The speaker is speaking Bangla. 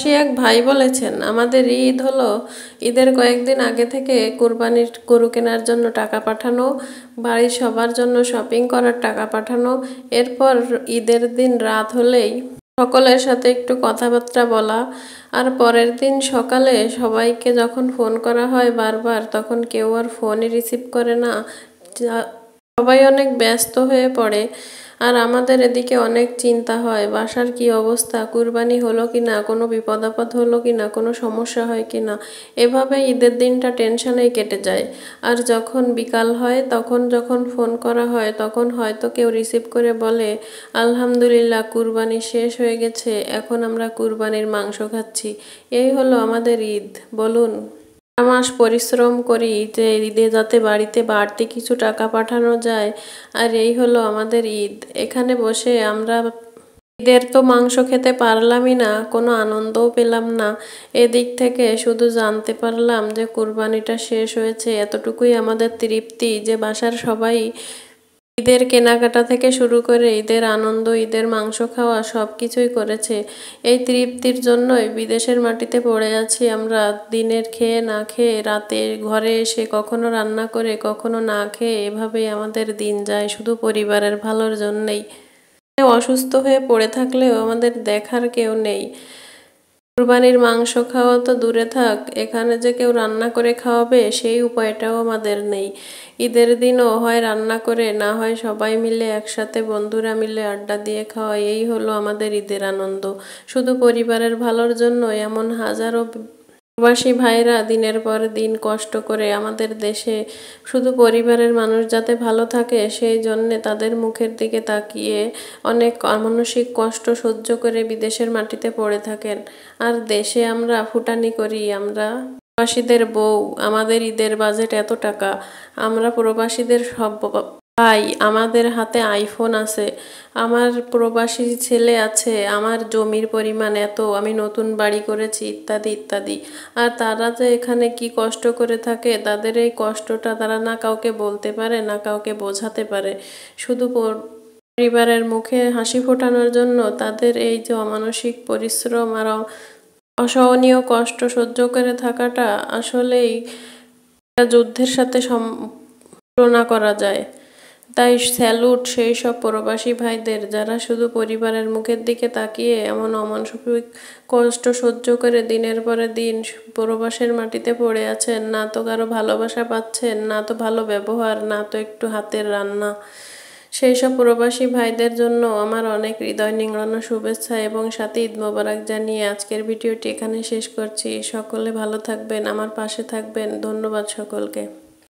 প্রবাসী এক ভাই বলেছেন, আমাদের ঈদ হলো ঈদের কয়েকদিন আগে থেকে কুরবানির গরু কেনার জন্য টাকা পাঠানো, বাড়ির সবার জন্য শপিং করার টাকা পাঠানো, এরপর ঈদের দিন রাত হলেই সকলের সাথে একটু কথাবার্তা বলা, আর পরের দিন সকালে সবাইকে যখন ফোন করা হয় বারবার, তখন কেউ আর ফোনই রিসিভ করে না। সবাই অনেক ব্যস্ত হয়ে পড়ে। আর আমাদের এদিকে অনেক চিন্তা হয়, বাসার কি অবস্থা, কুরবানি হলো কি না, কোনো বিপদ আপদ হলো কি না, কোনো সমস্যা হয় কি না। এভাবে ঈদের দিনটা টেনশনেই কেটে যায়। আর যখন বিকাল হয় তখন যখন ফোন করা হয় তখন হয়তো কেউ রিসিভ করে বলে, আলহামদুলিল্লাহ কুরবানি শেষ হয়ে গেছে, এখন আমরা কুরবানির মাংস খাচ্ছি। এই হলো আমাদের ঈদ। বলুন, মাস পরিশ্রম করি যে ঈদে যাতে বাড়িতে বাড়তি কিছু টাকা পাঠানো যায়, আর এই হলো আমাদের ঈদ। এখানে বসে আমরা ঈদের তো মাংস খেতে পারলামই না, কোনো আনন্দও পেলাম না। এদিক থেকে শুধু জানতে পারলাম যে কুরবানিটা শেষ হয়েছে, এতটুকুই আমাদের তৃপ্তি যে বাসার সবাই ঈদের কেনাকাটা থেকে শুরু করে ঈদের আনন্দ, ঈদের মাংস খাওয়া সব কিছুই করেছে। এই তৃপ্তির জন্যই বিদেশের মাটিতে পড়ে আছি আমরা, দিনের খেয়ে না খেয়ে রাতে ঘরে এসে কখনো রান্না করে কখনো না খেয়ে এভাবেই আমাদের দিন যায়, শুধু পরিবারের ভালোর জন্যেই। অসুস্থ হয়ে পড়ে থাকলেও আমাদের দেখার কেউ নেই। কুরবানির মাংস খাওয়া তো দূরে থাক, এখানে যে কেউ রান্না করে খাওয়াবে সেই উপায়টাও আমাদের নেই। ঈদের দিনও হয় রান্না করে, না হয় সবাই মিলে একসাথে বন্ধুরা মিলে আড্ডা দিয়ে খাওয়া, এই হলো আমাদের ঈদের আনন্দ। শুধু পরিবারের ভালোর জন্য এমন হাজারো প্রবাসী ভাইরা দিনের পর দিন কষ্ট করে আমাদের দেশে, শুধু পরিবারের মানুষ যাতে ভালো থাকে সেই জন্যে তাদের মুখের দিকে তাকিয়ে অনেক মানসিক কষ্ট সহ্য করে বিদেশের মাটিতে পড়ে থাকেন। আর দেশে আমরা ফুটানি করি, আমরা প্রবাসীদের বউ, আমাদের ঈদের বাজেট এত টাকা, আমরা প্রবাসীদের সব ভাই, আমাদের হাতে আইফোন আছে, আমার প্রবাসী ছেলে আছে, আমার জমির পরিমাণ এত, আমি নতুন বাড়ি করেছি, ইত্যাদি ইত্যাদি। আর তারা যে এখানে কি কষ্ট করে থাকে, তাদের এই কষ্টটা তারা না কাউকে বলতে পারে না কাউকে বোঝাতে পারে। শুধু পরিবারের মুখে হাসি ফোটানোর জন্য তাদের এই যে অমানসিক পরিশ্রম আর অসহনীয় কষ্ট সহ্য করে থাকাটা আসলেই যুদ্ধের সাথে তুলনা করা যায়। তাই স্যালুট সেই সব প্রবাসী ভাইদের যারা শুধু পরিবারের মুখের দিকে তাকিয়ে এমন অমানসিক কষ্ট সহ্য করে দিনের পরে দিন প্রবাসের মাটিতে পড়ে আছেন, না তো কারো ভালোবাসা পাচ্ছেন, না তো ভালো ব্যবহার, না তো একটু হাতের রান্না। সেই সব প্রবাসী ভাইদের জন্য আমার অনেক হৃদয় নিংড়ানো শুভেচ্ছা এবং সাথে ঈদ মোবারক জানিয়ে আজকের ভিডিওটি এখানে শেষ করছি। সকলে ভালো থাকবেন, আমার পাশে থাকবেন। ধন্যবাদ সকলকে।